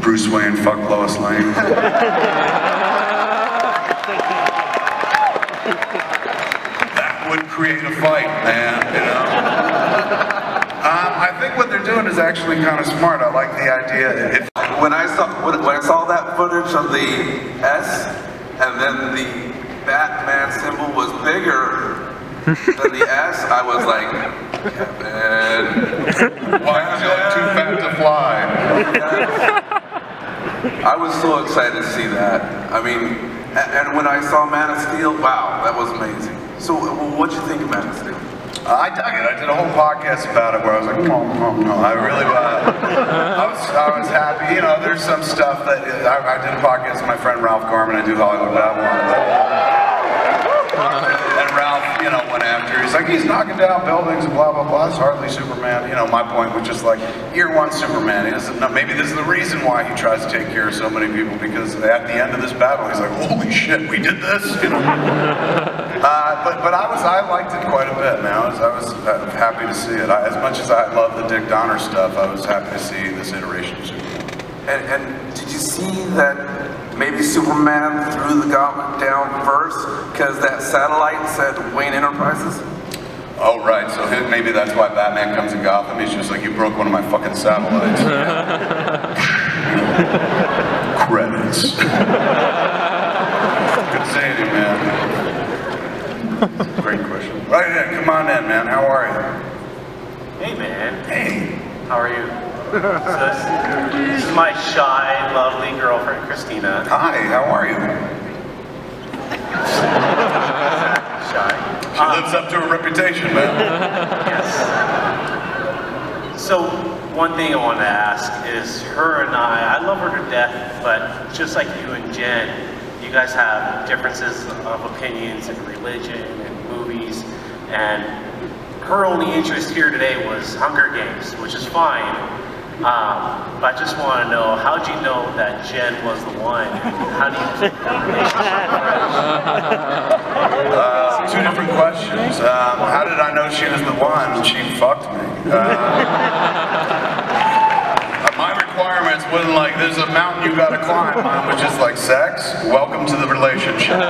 Bruce Wayne, fuck Lois Lane. That would create a fight, man, you know? I think what they're doing is actually kind of smart. I like the idea. When I saw that footage of the S, and then the Batman symbol was bigger than the S, I was like, Kevin, why is it too fat to fly? I was so excited to see that. I mean, and when I saw Man of Steel, wow, that was amazing. So, what'd you think of Man of Steel? I dug it. I did a whole podcast about it where I was like, no. I really I was happy. You know, there's some stuff that I did a podcast with my friend Ralph Garman. I do Hollywood Babylon. And Ralph, you know, went after. He's like, he's knocking down buildings and blah blah blah. It's hardly Superman. You know, my point was just like, year one Superman. He doesn't know. Maybe this is the reason why he tries to take care of so many people, because at the end of this battle, he's like, holy shit, we did this. You know. But I liked it quite a bit, man. I was happy to see it. As much as I love the Dick Donner stuff, I was happy to see this iteration of Superman. And did you see that maybe Superman threw the gauntlet down first because that satellite said Wayne Enterprises? Oh, right. So maybe that's why Batman comes to Gotham. He's just like, you broke one of my fucking satellites. Credits. Good seeing you, man. Great question. Right in, come on in, man. How are you? Hey, man. Hey. How are you? So this is my shy, lovely girlfriend, Christina. Hi, how are you? Shy. She lives up to her reputation, man. Yes. So one thing I want to ask is, her and I love her to death, but just like you and Jen, you guys have differences of opinions in religion and movies, and her only interest here today was Hunger Games, which is fine. But I just want to know, how'd you know that Jen was the one? How do you keep the relationship? Two different questions. How did I know she was the one? She fucked me. My requirements wasn't like, there's a mountain you gotta climb. Mine was just like, sex, welcome to the relationship.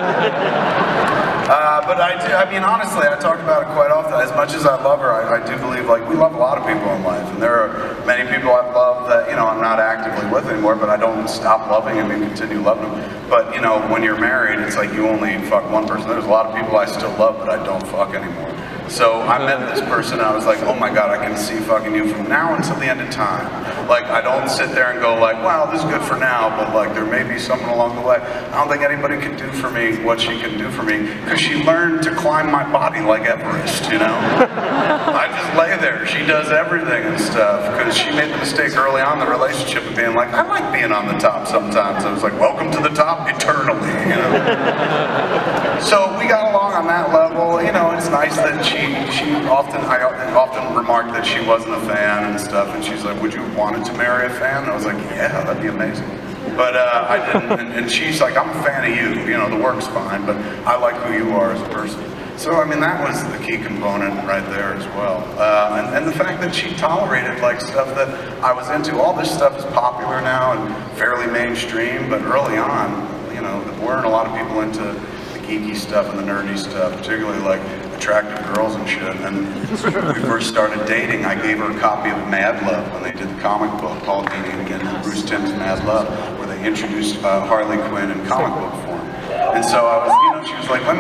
But I mean, honestly, I talk about it quite often. As much as I love her, I do believe, like, we love a lot of people in life. And there are many people I've loved that, you know, I'm not actively with anymore, but I don't stop loving them and continue loving them. But, you know, when you're married, it's like you only fuck one person. There's a lot of people I still love, but I don't fuck anymore. So I met this person and I was like, oh my God, I can see fucking you from now until the end of time. Like, I don't sit there and go like, wow, this is good for now, but like, there may be someone along the way. I don't think anybody can do for me what she can do for me, because she learned to climb my body like Everest, you know? I just lay there. She does everything and stuff, because she made the mistake early on in the relationship of being like, I like being on the top sometimes. I was like, welcome to the top eternally, you know? So we got along on that level. You know, it's nice that I often remarked that she wasn't a fan and stuff, and she's like, would you have wanted to marry a fan? And I was like, yeah, that'd be amazing. But I didn't, and she's like, I'm a fan of you, you know, the work's fine, but I like who you are as a person. So, I mean, that was the key component right there as well. And the fact that she tolerated, like, stuff that I was into. All this stuff is popular now and fairly mainstream, but early on, you know, there weren't a lot of people into the geeky stuff and the nerdy stuff, particularly, like, attractive girls and shit. And when we first started dating, I gave her a copy of Mad Love when they did the comic book, Paul Dini and Bruce Timm's Mad Love, where they introduced Harley Quinn in comic book form. And so I was, you know, she was like, let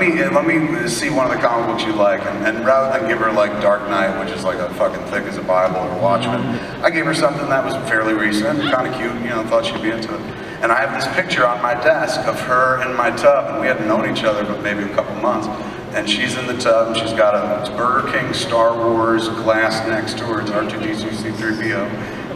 me see one of the comic books you like. And rather than give her like Dark Knight, which is like a fucking thick as a Bible, or Watchmen, I gave her something that was fairly recent, kind of cute, you know, thought she'd be into it. And I have this picture on my desk of her in my tub, and we hadn't known each other but maybe a couple months. And she's in the tub, and she's got a Burger King Star Wars glass next to her. It's R2D2 C3PO.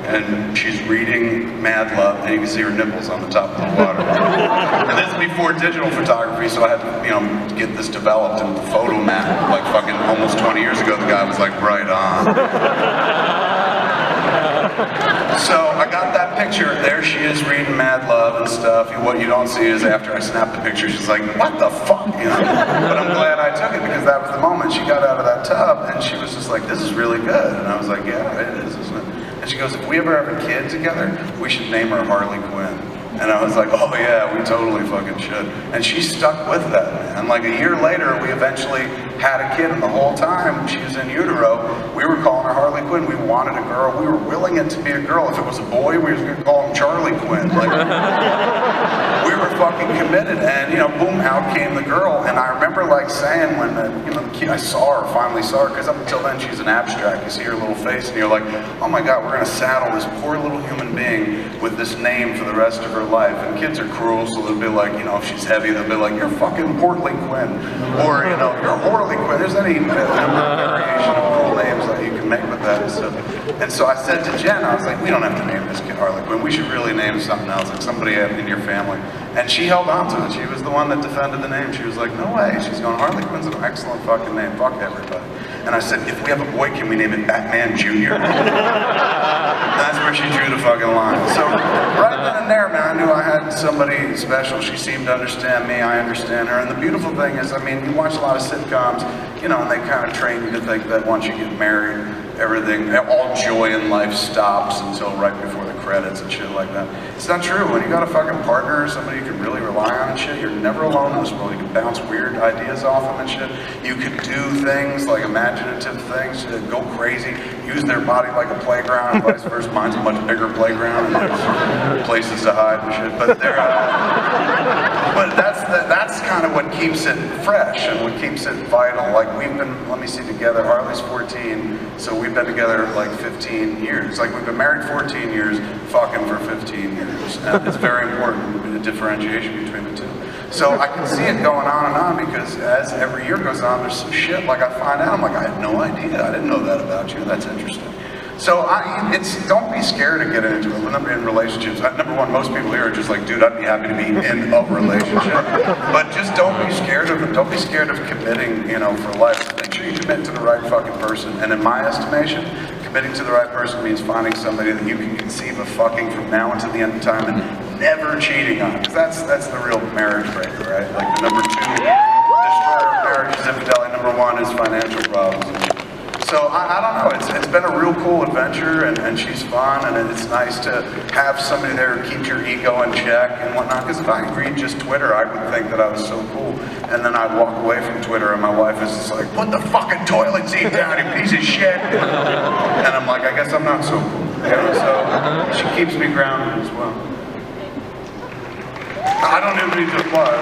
And she's reading Mad Love, and you can see her nipples on the top of the water. And this is before digital photography, so I had to, you know, get this developed in the photo mat. Like fucking almost 20 years ago, the guy was like, right on. So I got that picture. There she is reading Mad Love and stuff. What you don't see is after I snapped the picture, she's like, what the fuck? You know? But I'm glad I took it, because that was the moment she got out of that tub, and she was just like, this is really good. And I was like, yeah, it is, isn't it? And she goes, if we ever have a kid together, we should name her Harley Quinn. And I was like, oh yeah, we totally fucking should. And she stuck with that, man. Like a year later, we eventually had a kid, and the whole time she was in utero, we were calling her Harley Quinn. We wanted a girl. We were willing it to be a girl. If it was a boy, we were going to call him Charlie Quinn. Like, we were fucking committed. And, you know, boom, out came the girl. And I remember, like, saying when, I saw her, finally saw her, because up until then, she's an abstract. You see her little face, and you're like, oh my God, we're going to saddle this poor little human being with this name for the rest of her life. And kids are cruel, so they'll be like, you know, if she's heavy, they'll be like, you're fucking Portly Quinn. Or, you know, you're Harley Quinn. There's any number of variation of cool names that you can make with that and stuff. And so I said to Jen, I was like, we don't have to name this kid Harley Quinn. We should really name something else, like somebody in your family. And she held on to it. She was the one that defended the name. She was like, no way. She's going, Harley Quinn's an excellent fucking name. Fuck everybody. And I said, if we have a boy, can we name it Batman Jr.? That's where she drew the fucking line. So right then and there, man, I knew I had somebody special. She seemed to understand me. I understand her. And the beautiful thing is, I mean, you watch a lot of sitcoms, you know, and they kind of train you to think that once you get married, everything, all joy in life stops until right before the credits and shit like that. It's not true. When you got a fucking partner or somebody you can really rely on and shit, you're never alone in this world. You can bounce weird ideas off them and shit. You can do things like imaginative things, go crazy, use their body like a playground, and vice versa. Mine's a much bigger playground and there's places to hide and shit. But but that's kind of what keeps it fresh and what keeps it vital. Like we've been, let me see, together, Harley's 14, so we've been together like 15 years. Like we've been married 14 years, fucking for 15 years. And it's very important, the differentiation between the two. So I can see it going on and on because as every year goes on, there's some shit like I find out, I'm like, I had no idea, I didn't know that about you, that's interesting. So don't be scared to get into it. In relationships, number one, most people here are just like, dude, I'd be happy to be in a relationship. But just don't be scared of it. Don't be scared of committing, you know, for life. Make sure you commit to the right fucking person. And in my estimation, committing to the right person means finding somebody that you can conceive of fucking from now until the end of time and never cheating on. Because that's the real marriage breaker, right? Like the number two destroyer of marriage is infidelity. Number one is financial problems. So I don't know, it's been a real cool adventure and she's fun and it's nice to have somebody there who keeps your ego in check and whatnot. Because if I read just Twitter, I would think that I was so cool. And then I'd walk away from Twitter and my wife is just like, put the fucking toilet seat down, you piece of shit. And I'm like, I guess I'm not so cool. You know, so she keeps me grounded as well. I don't even need to apply.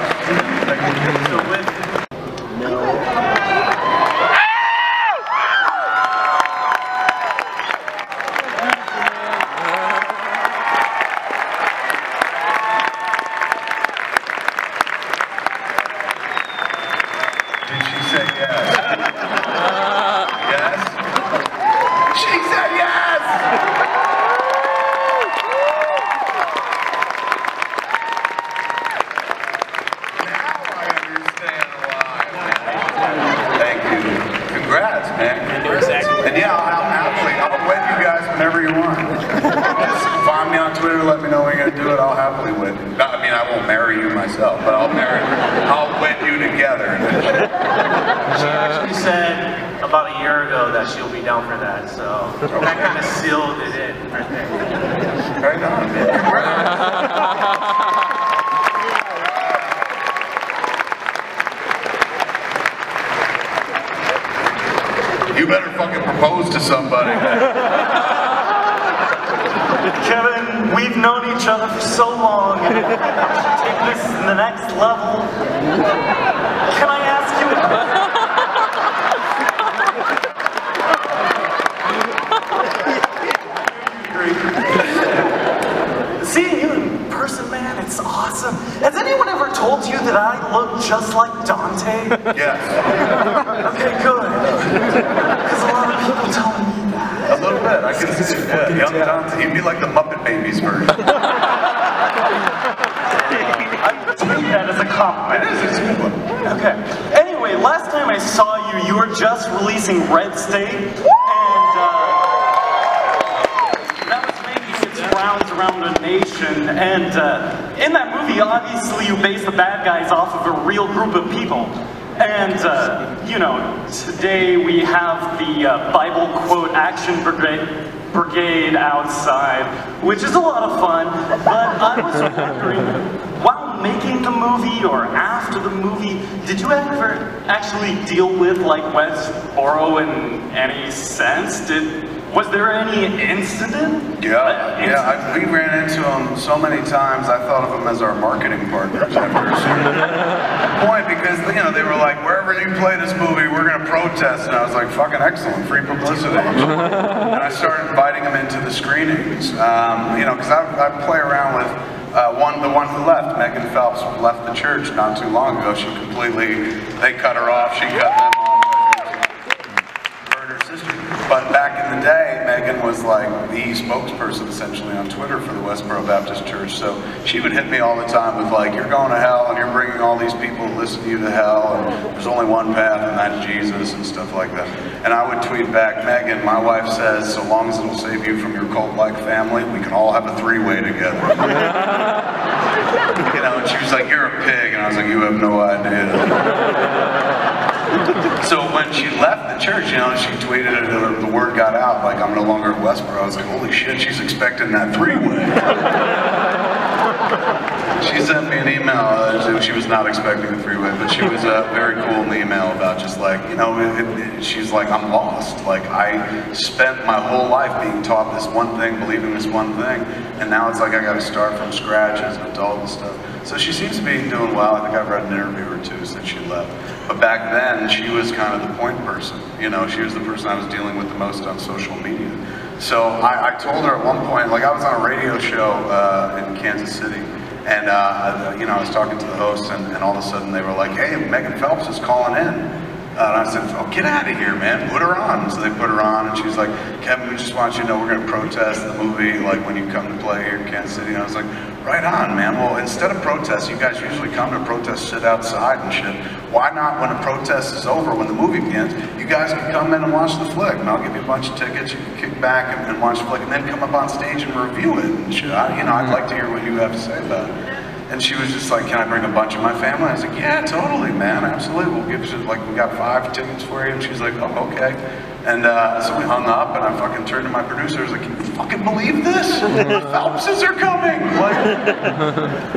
And yeah, I'll wed you guys whenever you want. Just find me on Twitter, let me know when you're gonna do it, I'll happily wed you. I mean, I won't marry you myself, but I'll wed you together. She actually said about a year ago that she'll be down for that, so that kind of sealed it in right there. Right on, man. You better fucking propose to somebody. Kevin, we've known each other for so long. And we should take this to the next level. Can I ask you? Seeing you in person, man, it's awesome. Has anyone ever told you that I look just like Dante? Yes. Okay, good. Because a lot of people tell me that. A little bit, I can see it. Yeah, young Dante. He'd be like the Muppet Babies version. I take that as a compliment. It is, it's a good one. Okay. Anyway, last time I saw you, you were just releasing Red State, and that was making its rounds around the nation. And in that movie, obviously, you base the bad guys off of a real group of people. And, you know, today we have the Bible quote action brigade. brigade outside, which is a lot of fun, but I was wondering, while making the movie or after the movie, did you ever actually deal with like Westboro in any sense? Was there any incident? Yeah, we ran into them so many times. I thought of them as our marketing partners after a certain point, because they were like, wherever you play this movie, we're gonna protest, and I was like, fucking excellent, free publicity. And I started inviting them into the screenings, because I play around with the one who left, Megan Phelps, left the church not too long ago. They cut her off, she cut them off. But back in the day, Megan was like the spokesperson essentially on Twitter for the Westboro Baptist Church. So she would hit me all the time with like, you're going to hell and you're bringing all these people to listen to you to hell, and there's only one path and that's Jesus and stuff like that. And I would tweet back, Megan, my wife says, so long as it'll save you from your cult-like family, we can all have a three-way together. And she was like, you're a pig. And I was like, you have no idea. So when she left the church, she tweeted it, the word got out, like, I'm no longer at Westboro. I was like, holy shit, she's expecting that three-way. She sent me an email, she was not expecting the three-way, but she was very cool in the email about just like, she's like, I'm lost. Like, I spent my whole life being taught this one thing, believing this one thing, and now it's like I gotta start from scratch as an adult and stuff. So she seems to be doing well. I think I've read an interview or two since she left. But back then, she was kind of the point person. She was the person I was dealing with the most on social media. So I told her at one point, like I was on a radio show in Kansas City, and I was talking to the host, and all of a sudden they were like, hey, Megan Phelps is calling in. And I said, oh, get out of here, man, put her on. So they put her on, and she was like, Kevin, we just want you to know we're going to protest the movie, like when you come to play here in Kansas City. And I was like, right on, man. Well, instead of protest, you guys usually come to protest, sit outside and shit. Why not, when a protest is over, when the movie begins, you guys can come in and watch the flick, and I'll give you a bunch of tickets, you can kick back and watch the flick, and then come up on stage and review it and shit. I'd like to hear what you have to say about it. And she was just like, can I bring a bunch of my family? I was like, yeah, totally, man, absolutely. We'll give you, like, we got 5 tickets for you. And she's like, oh, okay. And so we hung up, and I fucking turned to my producer. I was like, can you fucking believe this? The Phelpses are coming. Like,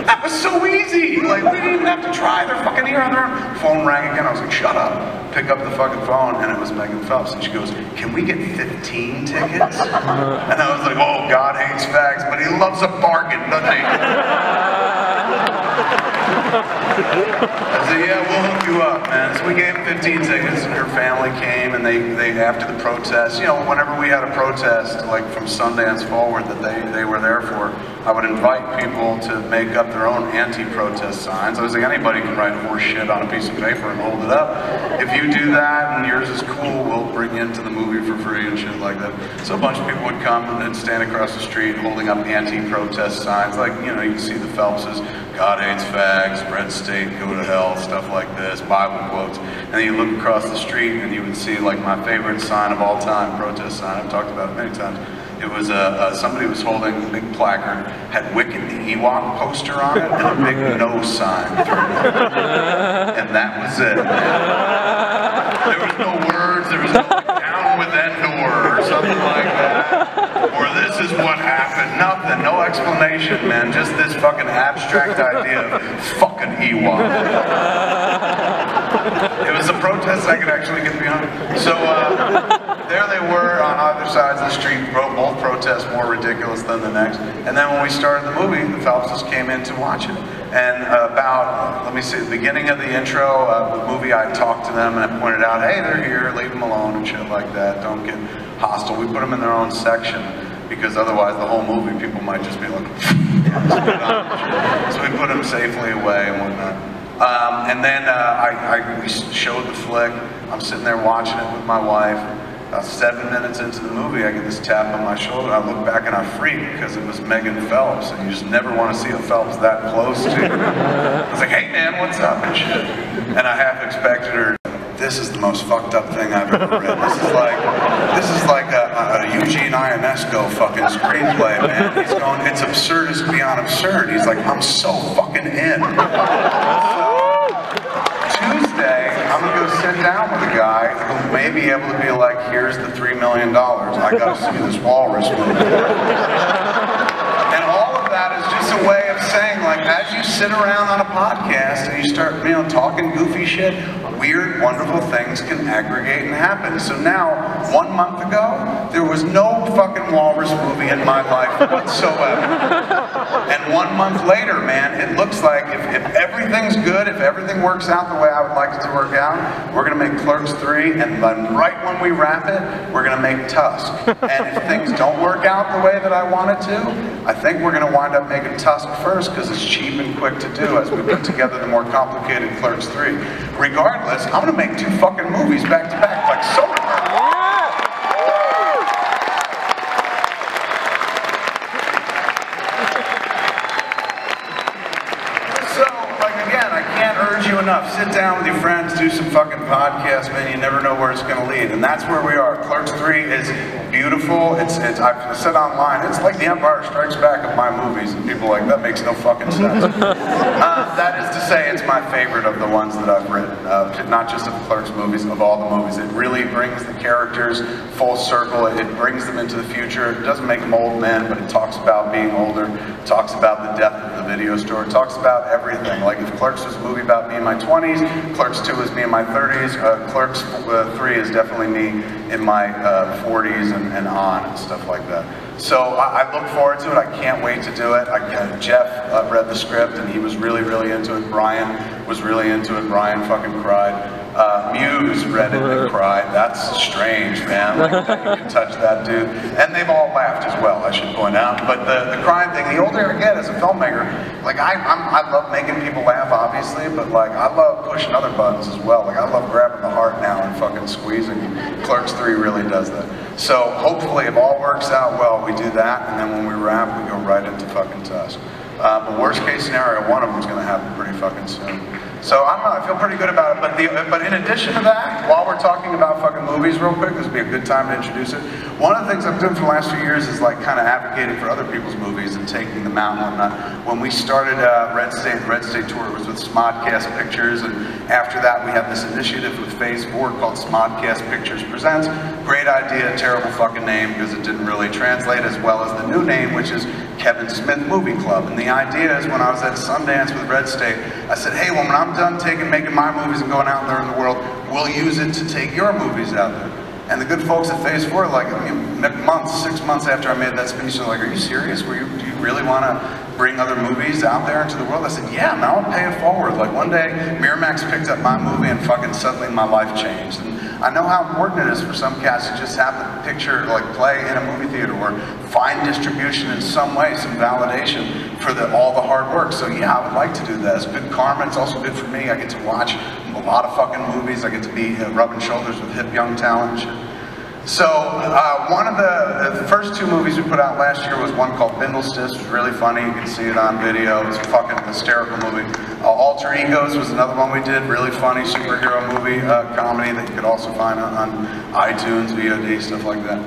that was so easy. Like, we didn't even have to try. They're fucking here on their own. Phone rang again. I was like, shut up. Pick up the fucking phone, and it was Megan Phelps. And she goes, can we get 15 tickets? And I was like, oh, God hates fags, but he loves a bargain, doesn't he? I said, yeah, we'll hook you up, man. So we gave 15 tickets, and her family came, and they after the protest, whenever we had a protest, like from Sundance forward that they were there for, I would invite people to make up their own anti-protest signs. I was like, anybody can write horse shit on a piece of paper and hold it up. If you do that and yours is cool, we'll bring you into the movie for free and shit like that. So a bunch of people would come and stand across the street holding up anti-protest signs, like, you can see the Phelpses, God hates fags, red state, go to hell, stuff like this, Bible quotes. And then you look across the street and you would see like my favorite sign of all time, protest sign, I've talked about it many times. It was somebody was holding a big placard, had Wicked the Ewok poster on it, and a big no sign through it. And that was it. There was no words, there was no like, down with Endor or something like that. Or this is what happened. Nothing, no explanation, man. Just this fucking abstract idea of fucking Ewok. It was a protest I could actually get behind. So there they were on either sides of the street, both protests more ridiculous than the next. And then when we started the movie, the Phelpses came in to watch it. And about, let me see, the beginning of the intro of the movie, I talked to them and I pointed out, hey, they're here, leave them alone and shit like that. Don't get hostile. We put them in their own section because otherwise the whole movie people might just be like, so we put them safely away and whatnot. And then we showed the flick. I'm sitting there watching it with my wife. About 7 minutes into the movie, I get this tap on my shoulder. I look back and I freak because it was Megan Phelps, and you just never want to see a Phelps that close to you. I was like, hey man, what's up and shit. And I half expected her. This is the most fucked up thing I've ever read. This is like a Eugene Ionesco fucking screenplay, man. He's going, it's absurdist beyond absurd. He's like, I'm so fucking in. So, Tuesday, I'm gonna go sit down with a guy who may be able to be like, here's the $3 million. I gotta see this walrus movie. And all of that is just a way of saying, like, as you sit around on a podcast and you start, talking goofy shit, weird, wonderful things can aggregate and happen. So now, 1 month ago, there was no fucking walrus movie in my life whatsoever. And 1 month later, man, it looks like if everything's good, if everything works out the way I would like it to work out, we're gonna make Clerks 3, and then right when we wrap it, we're gonna make Tusk. And if things don't work out the way that I want it to, I think we're gonna wind up making Tusk first, because it's cheap and quick to do as we put together the more complicated Clerks 3. Regardless, I'm gonna make 2 fucking movies back to back, like so. Enough. Sit down with your friends, do some fucking podcasts, man. You never know where it's going to lead, and that's where we are. Clerks 3 is beautiful. It's I've said online, it's like The Empire Strikes Back of my movies, and people are like, that makes no fucking sense. That is to say, it's my favorite of the ones that I've written, not just of the Clerks movies, of all the movies. It really brings the characters full circle. It brings them into the future. It doesn't make them old men, but it talks about being older. It talks about the death of the video store. It talks about everything. Like if Clerks was a movie about me in my 20s, Clerks 2 is me in my 30s, Clerks 3 is definitely me in my 40s and on and stuff like that. So I look forward to it. I can't wait to do it. Jeff read the script and he was really, really into it. Brian was really into it. Brian fucking cried. Muse read it and cried. That's strange, man. Like, you can touch that dude. And they've all laughed as well, I should point out. But the crying thing, the older I get as a filmmaker, like I love making people laugh, obviously, but like I love pushing other buttons as well. Like I love grabbing the heart now and fucking squeezing. Clerks 3 really does that. So hopefully, if all works out well, we do that, and then when we wrap, we go right into fucking Tusk. But worst case scenario, one of them is going to happen pretty fucking soon. So I don't know, I feel pretty good about it, but in addition to that, while we're talking about fucking movies real quick, this would be a good time to introduce it. One of the things I've done for the last few years is like kind of advocating for other people's movies and taking them out and whatnot. When we started Red State Tour, it was with Smodcast Pictures, and after that we had this initiative with Phase 4 called Smodcast Pictures Presents. Great idea, terrible fucking name because it didn't really translate, as well as the new name, which is Kevin Smith Movie Club. And the idea is when I was at Sundance with Red State, I said, hey, when I'm done making my movies and going out there in the world, we'll use it to take your movies out there. And the good folks at Phase 4, like, 6 months after I made that speech, they're like, are you serious? Do you really want to bring other movies out there into the world? I said, yeah, man, I'll pay it forward. Like one day, Miramax picked up my movie and fucking suddenly my life changed. And I know how important it is for some cats to just have the picture, like, play in a movie theater or find distribution in some way, some validation for all the hard work. So yeah, I would like to do that. It's good karma. It's also good for me. I get to watch a lot of fucking movies. I get to be rubbing shoulders with hip young talent and shit. So one of the first 2 movies we put out last year was one called Bindlestiffs. It was really funny. You can see it on video. It's a fucking hysterical movie. Alter Egos was another one we did. Really funny superhero movie comedy that you could also find on iTunes, VOD, stuff like that.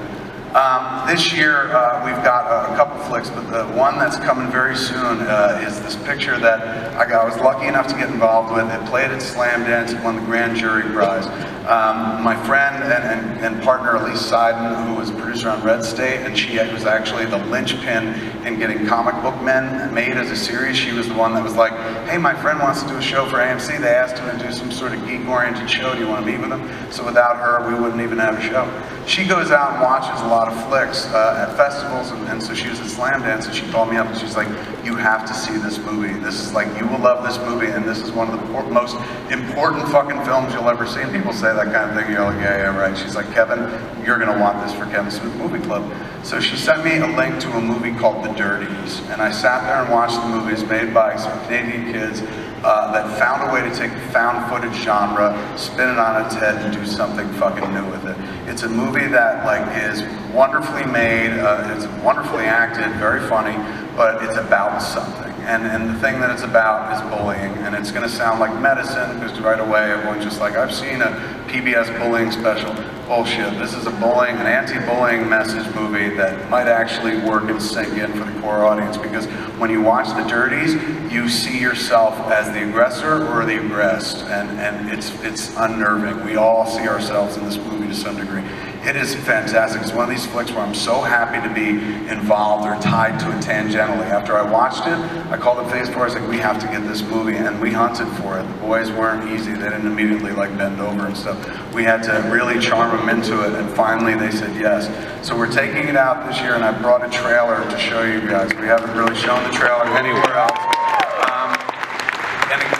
This year we've got a couple flicks, but the one that's coming very soon is this picture that I was lucky enough to get involved with. It played at Slam Dance. It won the Grand Jury Prize. My friend and partner Elise Seiden, who was a producer on Red State, and she was actually the linchpin in getting Comic Book Men made as a series. She was the one that was like, hey, my friend wants to do a show for AMC. They asked him to do some sort of geek-oriented show. Do you want to meet with them? So without her, we wouldn't even have a show. She goes out and watches a lot of flicks at festivals, and so she was at Slam Dance, and she called me up and she's like, you have to see this movie. This is like, you will love this movie, and this is one of the most important fucking films you'll ever see. And people say that kind of thing, you're like, yeah, right. She's like, Kevin, you're gonna want this for Kevin Smith Movie Club. So she sent me a link to a movie called The Dirties, and I sat there and watched the movie. It's made by some Canadian kids that found a way to take the found footage genre, spin it on its head, and do something fucking new with it. It's a movie that like is wonderfully made, it's wonderfully acted, very funny, but it's about something. And the thing that it's about is bullying, and it's going to sound like medicine, because right away everyone's just like, I've seen a PBS bullying special. Bullshit. This is an anti-bullying message movie that might actually work and sink in for the core audience, because when you watch The Dirties, you see yourself as the aggressor or the aggressed, and it's unnerving. We all see ourselves in this movie. to some degree. It is fantastic. It's one of these flicks where I'm so happy to be involved or tied to it tangentially. After I watched it, I called up Phase 4, I was like, we have to get this movie, and we hunted for it. The boys weren't easy. They didn't immediately like bend over and stuff. We had to really charm them into it, and finally they said yes. So we're taking it out this year, and I brought a trailer to show you guys. We haven't really shown the trailer anywhere else.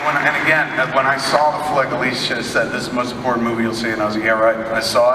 And again, when I saw the flick, Alicia said, this is the most important movie you'll see, and I was like, yeah, right. I saw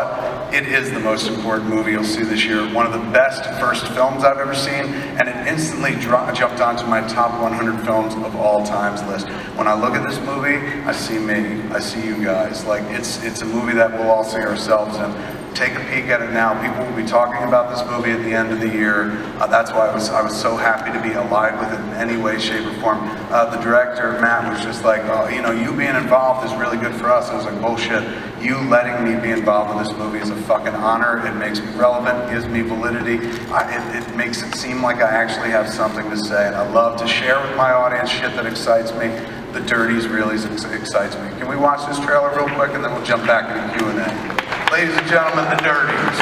it. It is the most important movie you'll see this year. One of the best first films I've ever seen, and it instantly jumped onto my top 100 films of all times list. When I look at this movie, I see me. I see you guys. Like, it's a movie that we'll all see ourselves in. Take a peek at it now. People will be talking about this movie at the end of the year. That's why I was so happy to be allied with it in any way, shape, or form. The director, Matt, was just like, oh, you know, you being involved is really good for us. I was like, bullshit. You letting me be involved with this movie is a fucking honor. It makes me relevant, gives me validity. It makes it seem like I actually have something to say. And I love to share with my audience shit that excites me. The Dirties really excites me. Can we watch this trailer real quick and then we'll jump back into Q&A? Ladies and gentlemen, The Dirties.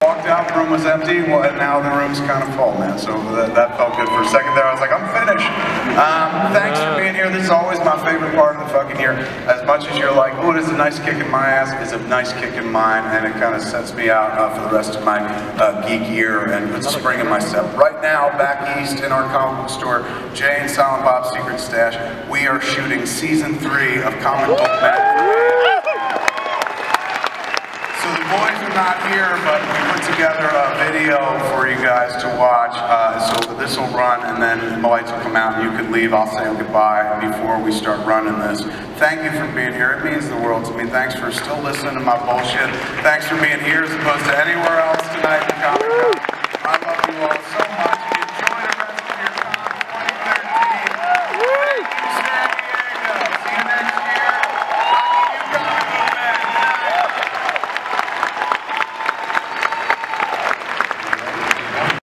Walked out, the room was empty, well, and now the room's kind of full, man. So that felt good for a second there. I was like, I'm finished. Thanks for being here. This is always my favorite part of the fucking year. As much as you're like, oh, it is a nice kick in my ass, it's a nice kick in mine, and it kind of sets me out for the rest of my geek year and puts a spring in my step. Right now, back east in our comic book store, Jay and Silent Bob's Secret Stash, we are shooting season 3 of Comic Book Magic. So the boys are not here, but we put together a video for you guys to watch. So this will run, and then the lights will come out, and you can leave. I'll say goodbye before we start running this. Thank you for being here. It means the world to me. Thanks for still listening to my bullshit. Thanks for being here as opposed to anywhere else tonight in Comic-Con.